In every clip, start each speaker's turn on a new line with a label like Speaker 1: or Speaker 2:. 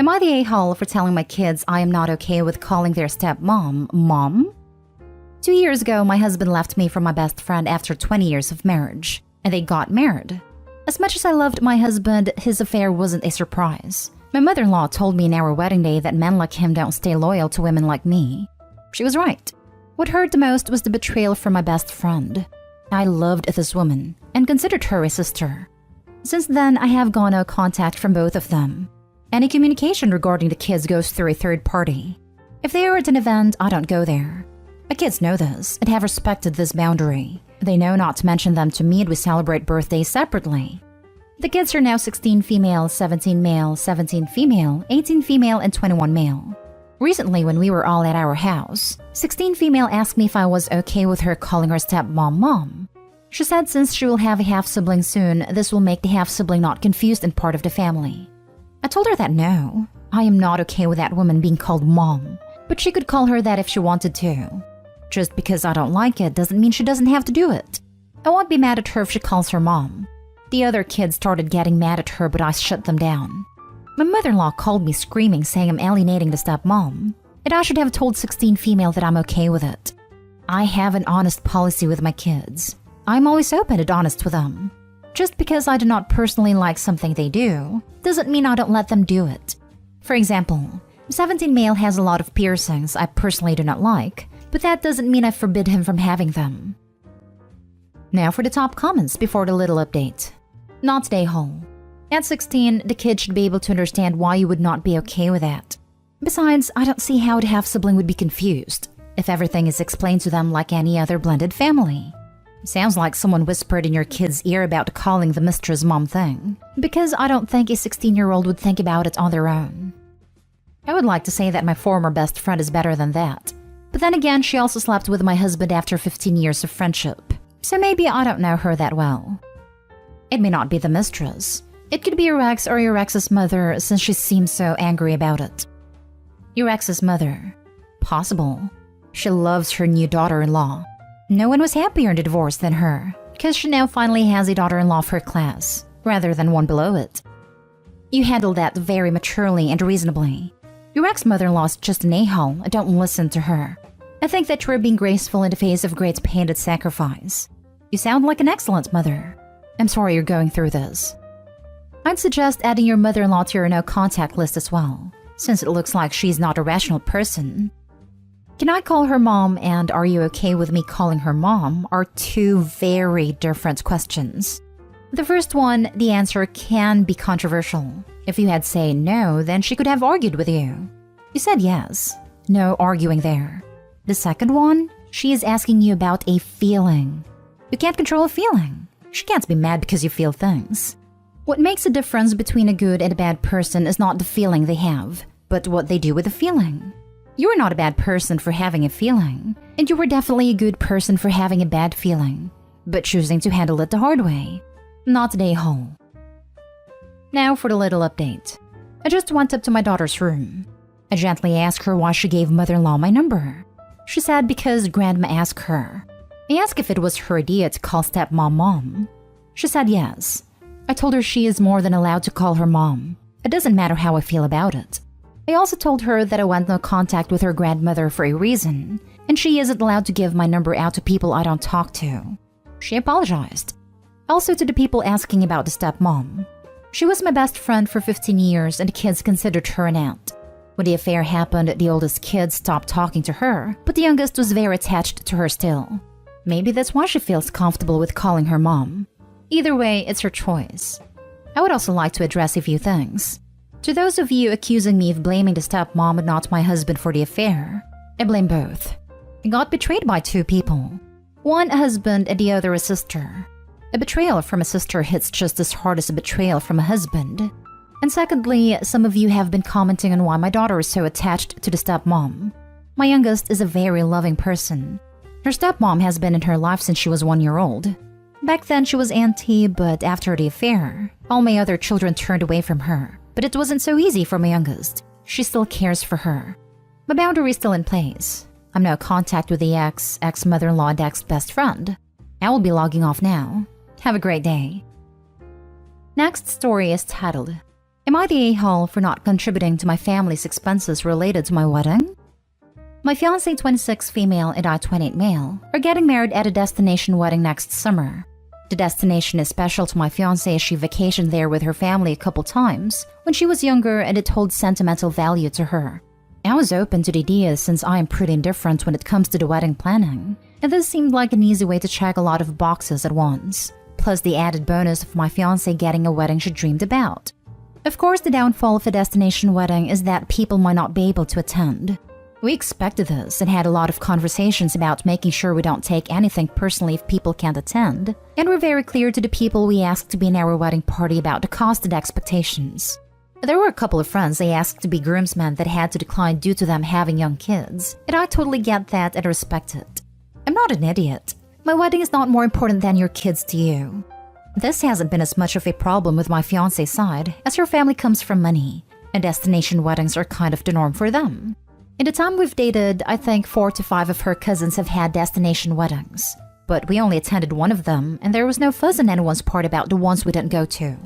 Speaker 1: Am I the a-hole for telling my kids I am not okay with calling their stepmom mom? 2 years ago, my husband left me for my best friend after 20 years of marriage, and they got married. As much as I loved my husband, his affair wasn't a surprise. My mother-in-law told me in our wedding day that men like him don't stay loyal to women like me. She was right. What hurt the most was the betrayal from my best friend. I loved this woman and considered her a sister. Since then, I have gone no contact from both of them. Any communication regarding the kids goes through a third party. If they are at an event, I don't go there. My kids know this and have respected this boundary. They know not to mention them to me, and we celebrate birthdays separately. The kids are now 16 female, 17 male, 17 female, 18 female, and 21 male. Recently, when we were all at our house, 16 female asked me if I was okay with her calling her stepmom mom. She said since she will have a half-sibling soon, this will make the half-sibling not confused and part of the family. I told her that no, I am not okay with that woman being called mom, but she could call her that if she wanted to. Just because I don't like it doesn't mean she doesn't have to do it. I won't be mad at her if she calls her mom. The other kids started getting mad at her, but I shut them down. My mother-in-law called me screaming, saying I'm alienating the stepmom, and I should have told 16 female that I'm okay with it. I have an honest policy with my kids. I'm always open and honest with them. Just because I do not personally like something they do, doesn't mean I don't let them do it. For example, 17 male has a lot of piercings I personally do not like, but that doesn't mean I forbid him from having them. Now for the top comments before the little update. Not today, hole. At 16, the kid should be able to understand why you would not be okay with that. Besides, I don't see how the half-sibling would be confused if everything is explained to them like any other blended family. Sounds like someone whispered in your kid's ear about calling the mistress mom thing, because I don't think a 16-year-old would think about it on their own. I would like to say that my former best friend is better than that, but then again, she also slept with my husband after 15 years of friendship, so maybe I don't know her that well. It may not be the mistress. It could be your ex or your ex's mother, since she seems so angry about it. Your ex's mother. Possible. She loves her new daughter-in-law. No one was happier in the divorce than her, because she now finally has a daughter-in-law for her class, rather than one below it. You handled that very maturely and reasonably. Your ex-mother-in-law is just an a-hole, and don't listen to her. I think that you're being graceful in the face of great pain and sacrifice. You sound like an excellent mother. I'm sorry you're going through this. I'd suggest adding your mother-in-law to your no-contact list as well, since it looks like she's not a rational person. Can I call her mom and are you okay with me calling her mom are two very different questions. The first one, the answer can be controversial. If you had said no, then she could have argued with you. You said yes. No arguing there. The second one, she is asking you about a feeling. You can't control a feeling. She can't be mad because you feel things. What makes a difference between a good and a bad person is not the feeling they have, but what they do with the feeling. You are not a bad person for having a feeling, and you were definitely a good person for having a bad feeling, but choosing to handle it the hard way. Not today, hole. Now for the little update. I just went up to my daughter's room. I gently asked her why she gave mother-in-law my number. She said because grandma asked her. I asked if it was her idea to call stepmom mom. She said yes. I told her she is more than allowed to call her mom. It doesn't matter how I feel about it. I also told her that I went no contact with her grandmother for a reason, and she isn't allowed to give my number out to people I don't talk to. She apologized. Also to the people asking about the stepmom. She was my best friend for 15 years and the kids considered her an aunt. When the affair happened, the oldest kid stopped talking to her, but the youngest was very attached to her still. Maybe that's why she feels comfortable with calling her mom. Either way, it's her choice. I would also like to address a few things. To those of you accusing me of blaming the stepmom and not my husband for the affair, I blame both. I got betrayed by two people. One a husband and the other a sister. A betrayal from a sister hits just as hard as a betrayal from a husband. And secondly, some of you have been commenting on why my daughter is so attached to the stepmom. My youngest is a very loving person. Her stepmom has been in her life since she was 1 year old. Back then she was auntie, but after the affair, all my other children turned away from her. But it wasn't so easy for my youngest. She still cares for her. My boundary is still in place. I'm no contact with the ex-mother-in-law and ex-best friend. I will be logging off now. Have a great day. Next story is titled, Am I the a-hole for not contributing to my family's expenses related to my wedding? My fiancé, 26 female, and I, 28 male, are getting married at a destination wedding next summer. The destination is special to my fiancé as she vacationed there with her family a couple times when she was younger, and it holds sentimental value to her. I was open to the idea since I am pretty indifferent when it comes to the wedding planning, and this seemed like an easy way to check a lot of boxes at once, plus the added bonus of my fiancé getting a wedding she dreamed about. Of course, the downfall of a destination wedding is that people might not be able to attend. We expected this and had a lot of conversations about making sure we don't take anything personally if people can't attend, and we're very clear to the people we asked to be in our wedding party about the cost and expectations. There were a couple of friends they asked to be groomsmen that had to decline due to them having young kids, and I totally get that and respect it. I'm not an idiot. My wedding is not more important than your kids to you. This hasn't been as much of a problem with my fiancé's side, as her family comes from money, and destination weddings are kind of the norm for them. In the time we've dated, I think 4 to 5 of her cousins have had destination weddings, but we only attended one of them, and there was no fuss on anyone's part about the ones we didn't go to.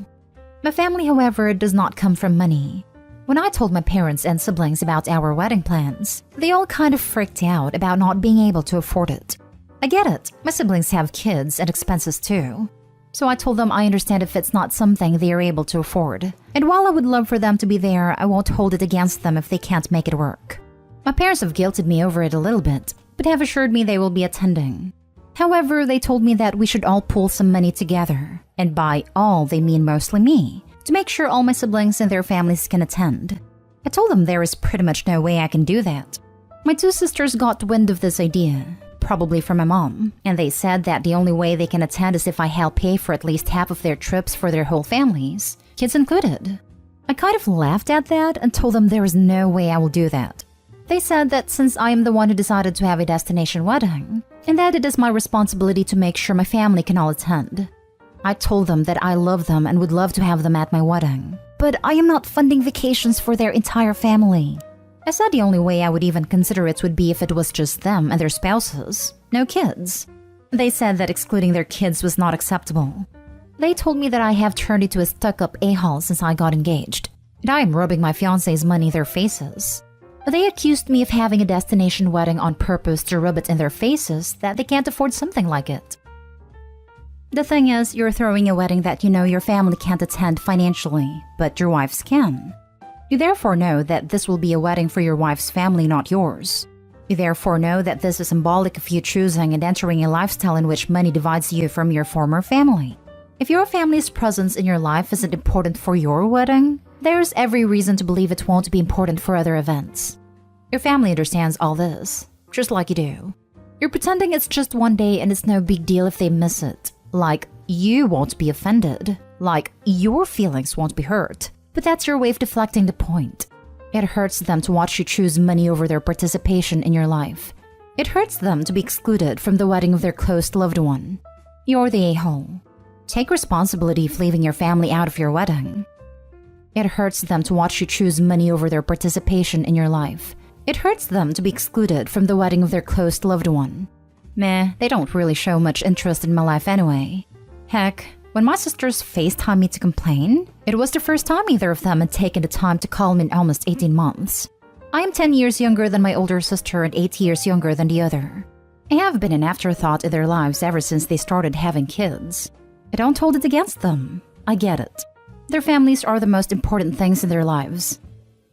Speaker 1: My family, however, does not come from money. When I told my parents and siblings about our wedding plans, they all kind of freaked out about not being able to afford it. I get it, my siblings have kids and expenses too. So I told them I understand if it's not something they are able to afford. And while I would love for them to be there, I won't hold it against them if they can't make it work. My parents have guilted me over it a little bit, but have assured me they will be attending. However, they told me that we should all pool some money together, and by all they mean mostly me, to make sure all my siblings and their families can attend. I told them there is pretty much no way I can do that. My 2 sisters got wind of this idea, probably from my mom, and they said that the only way they can attend is if I help pay for at least half of their trips for their whole families, kids included. I kind of laughed at that and told them there is no way I will do that. They said that since I am the one who decided to have a destination wedding, and that it is my responsibility to make sure my family can all attend. I told them that I love them and would love to have them at my wedding, but I am not funding vacations for their entire family. I said the only way I would even consider it would be if it was just them and their spouses, no kids. They said that excluding their kids was not acceptable. They told me that I have turned into a stuck-up a-hole since I got engaged, and I am rubbing my fiancé's money in their faces. They accused me of having a destination wedding on purpose to rub it in their faces that they can't afford something like it. The thing is, you're throwing a wedding that you know your family can't attend financially, but your wife's can. You therefore know that this will be a wedding for your wife's family, not yours. You therefore know that this is symbolic of you choosing and entering a lifestyle in which money divides you from your former family. If your family's presence in your life isn't important for your wedding, there's every reason to believe it won't be important for other events. Your family understands all this, just like you do. You're pretending it's just one day and it's no big deal if they miss it. Like, you won't be offended. Like, your feelings won't be hurt. But that's your way of deflecting the point. It hurts them to watch you choose money over their participation in your life. It hurts them to be excluded from the wedding of their close loved one. You're the a-hole. Take responsibility for leaving your family out of your wedding. It hurts them to watch you choose money over their participation in your life. It hurts them to be excluded from the wedding of their close loved one. Meh, they don't really show much interest in my life anyway. Heck, when my sisters FaceTimed me to complain, it was the first time either of them had taken the time to call me in almost 18 months. I am 10 years younger than my older sister and 8 years younger than the other. I have been an afterthought in their lives ever since they started having kids. I don't hold it against them. I get it. Their families are the most important things in their lives.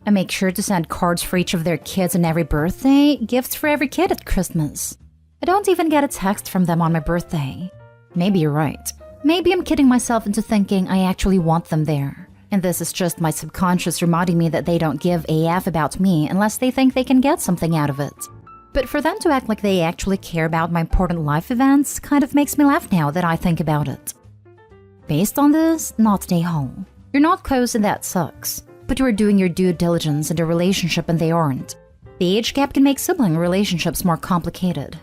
Speaker 1: I make sure to send cards for each of their kids on every birthday, gifts for every kid at Christmas. I don't even get a text from them on my birthday. Maybe you're right. Maybe I'm kidding myself into thinking I actually want them there. And this is just my subconscious reminding me that they don't give a f about me unless they think they can get something out of it. But for them to act like they actually care about my important life events kind of makes me laugh now that I think about it. Based on this, not a hole. You're not close and that sucks. But you are doing your due diligence in the relationship and they aren't. The age gap can make sibling relationships more complicated.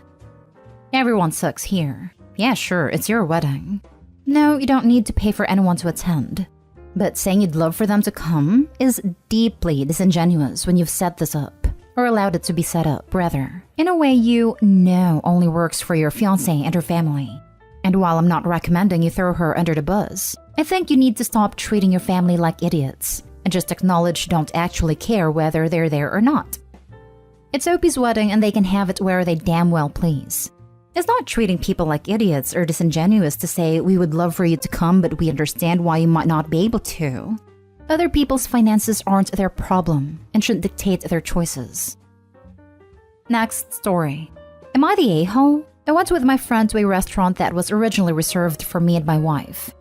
Speaker 1: Everyone sucks here. Yeah, sure, it's your wedding. No, you don't need to pay for anyone to attend. But saying you'd love for them to come is deeply disingenuous when you've set this up, or allowed it to be set up, rather, in a way you know only works for your fiancé and her family. And while I'm not recommending you throw her under the bus, I think you need to stop treating your family like idiots. and just acknowledge you don't actually care whether they're there or not. It's Opie's wedding and they can have it where they damn well please. It's not treating people like idiots or disingenuous to say we would love for you to come but we understand why you might not be able to. Other people's finances aren't their problem and shouldn't dictate their choices. Next story. Am I the a-hole? I went with my friend to a restaurant that was originally reserved for me and my wife.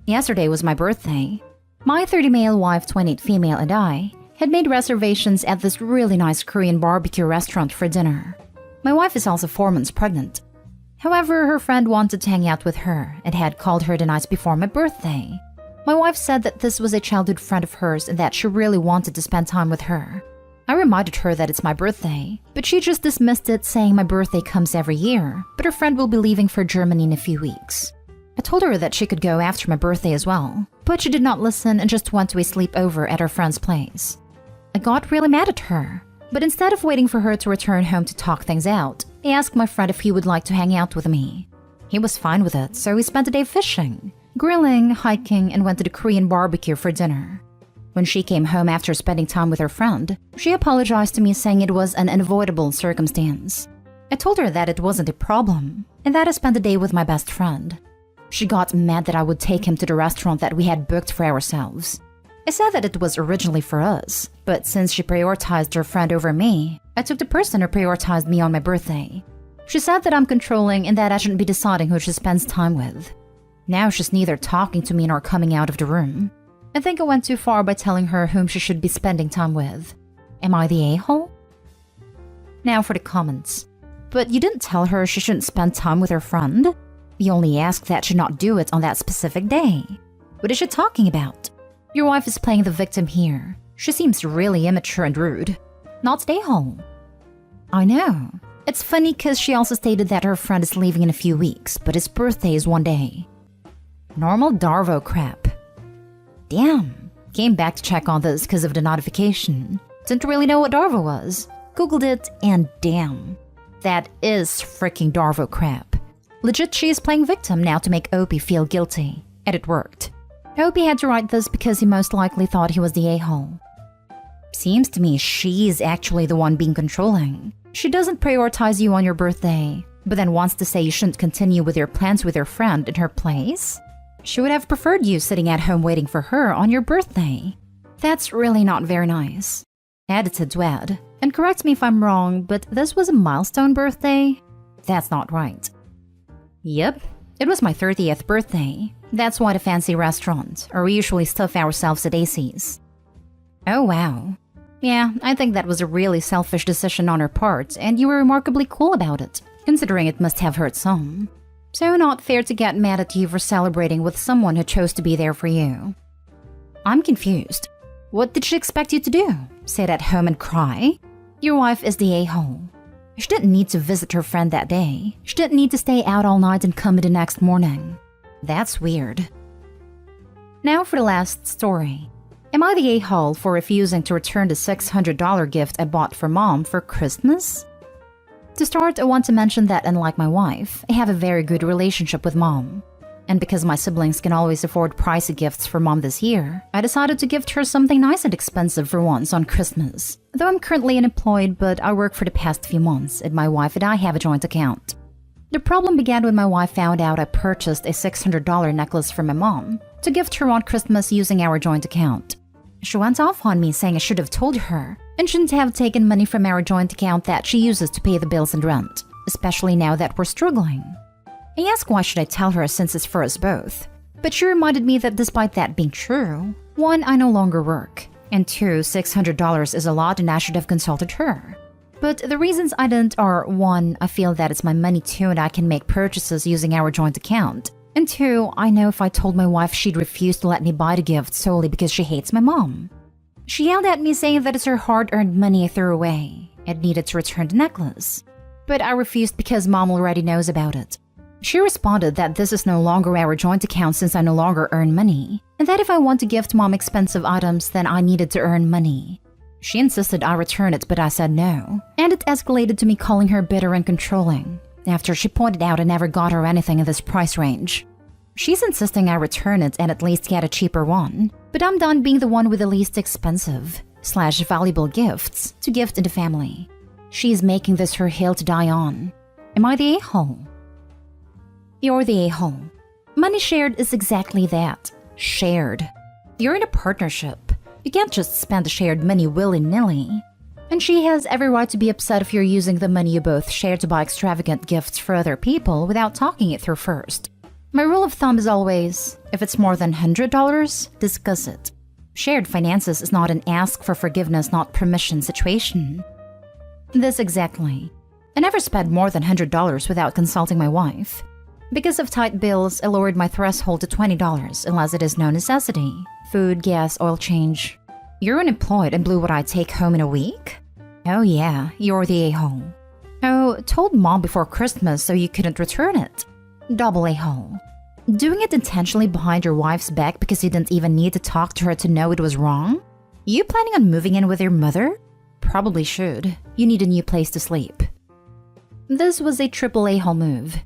Speaker 1: Yesterday was my birthday. My 30 male wife, 28 female, and I had made reservations at this really nice Korean barbecue restaurant for dinner. My wife is also 4 months pregnant. However, her friend wanted to hang out with her and had called her the night before my birthday. My wife said that this was a childhood friend of hers and that she really wanted to spend time with her. I reminded her that it's my birthday, but she just dismissed it, saying my birthday comes every year, but her friend will be leaving for Germany in a few weeks. I told her that she could go after my birthday as well, but she did not listen and just went to a sleepover at her friend's place. I got really mad at her, but instead of waiting for her to return home to talk things out, I asked my friend if he would like to hang out with me. He was fine with it, so we spent the day fishing, grilling, hiking, and went to the Korean barbecue for dinner. When she came home after spending time with her friend, she apologized to me, saying it was an unavoidable circumstance. I told her that it wasn't a problem, and that I spent the day with my best friend. She got mad that I would take him to the restaurant that we had booked for ourselves. I said that it was originally for us, but since she prioritized her friend over me, I took the person who prioritized me on my birthday. She said that I'm controlling and that I shouldn't be deciding who she spends time with. Now she's neither talking to me nor coming out of the room. I think I went too far by telling her whom she should be spending time with. Am I the a-hole? Now for the comments. But you didn't tell her she shouldn't spend time with her friend? You only asked that she not do it on that specific day. What is she talking about? Your wife is playing the victim here. She seems really immature and rude. Not the a-hole. I know. It's funny because she also stated that her friend is leaving in a few weeks, but his birthday is one day. Normal Darvo crap. Damn. Came back to check on this because of the notification. Didn't really know what Darvo was. Googled it and damn. That is freaking Darvo crap. Legit, she is playing victim now to make Opie feel guilty. And it worked. Opie had to write this because he most likely thought he was the a-hole. Seems to me she's actually the one being controlling. She doesn't prioritize you on your birthday, but then wants to say you shouldn't continue with your plans with your friend in her place? She would have preferred you sitting at home waiting for her on your birthday. That's really not very nice. Edited to add, and correct me if I'm wrong, but this was a milestone birthday? That's not right. Yep, it was my 30th birthday. That's why the fancy restaurant, or we usually stuff ourselves at AC's. Oh wow. Yeah, I think that was a really selfish decision on her part, and you were remarkably cool about it, considering it must have hurt some. So not fair to get mad at you for celebrating with someone who chose to be there for you. I'm confused. What did she expect you to do? Sit at home and cry? Your wife is the a-hole. She didn't need to visit her friend that day. She didn't need to stay out all night and come in the next morning. That's weird. Now for the last story. Am I the a-hole for refusing to return the $600 gift I bought for Mom for Christmas? To start, I want to mention that unlike my wife, I have a very good relationship with Mom. And because my siblings can always afford pricey gifts for Mom this year, I decided to gift her something nice and expensive for once on Christmas. Though I'm currently unemployed, but I work for the past few months, and my wife and I have a joint account. The problem began when my wife found out I purchased a $600 necklace for my mom to gift her on Christmas using our joint account. She went off on me, saying I should have told her and shouldn't have taken money from our joint account that she uses to pay the bills and rent, especially now that we're struggling. I asked why should I tell her since it's for us both, but she reminded me that despite that being true, 1, I no longer work, and 2, $600 is a lot and I should have consulted her. But the reasons I didn't are 1, I feel that it's my money too and I can make purchases using our joint account, and 2, I know if I told my wife she'd refuse to let me buy the gift solely because she hates my mom. She yelled at me saying that it's her hard-earned money I threw away and needed to return the necklace. But I refused because Mom already knows about it. She responded that this is no longer our joint account since I no longer earn money, and that if I want to gift Mom expensive items, then I needed to earn money. She insisted I return it, but I said no, and it escalated to me calling her bitter and controlling, after she pointed out I never got her anything in this price range. She's insisting I return it and at least get a cheaper one, But I'm done being the one with the least expensive / valuable gifts to gift in the family. She's making this her hill to die on. Am I the a-hole? You're the a-hole. Money shared is exactly that. Shared. You're in a partnership. You can't just spend the shared money willy-nilly. And she has every right to be upset if you're using the money you both share to buy extravagant gifts for other people without talking it through first. My rule of thumb is always, if it's more than $100, discuss it. Shared finances is not an ask for forgiveness, not permission situation. This exactly. I never spent more than $100 without consulting my wife. Because of tight bills, I lowered my threshold to $20 unless it is no necessity. Food, gas, oil change. You're unemployed and blew what I take home in a week? Oh yeah, you're the a-hole. Oh, told mom before Christmas so you couldn't return it. Double a-hole. Doing it intentionally behind your wife's back because you didn't even need to talk to her to know it was wrong? You planning on moving in with your mother? Probably should. You need a new place to sleep. This was a triple a-hole move.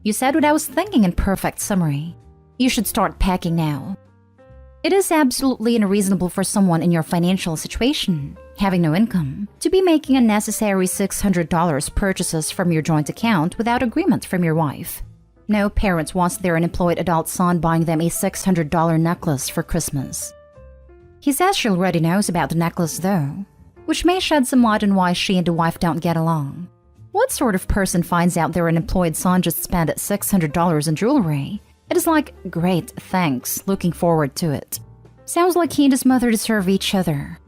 Speaker 1: You said what I was thinking in perfect summary. You should start packing now. It is absolutely unreasonable for someone in your financial situation, having no income, to be making unnecessary $600 purchases from your joint account without agreement from your wife. No parent wants their unemployed adult son buying them a $600 necklace for Christmas. He says she already knows about the necklace though, which may shed some light on why she and the wife don't get along. What sort of person finds out their unemployed son just spent $600 in jewelry? It is like, great, thanks, looking forward to it. Sounds like he and his mother deserve each other.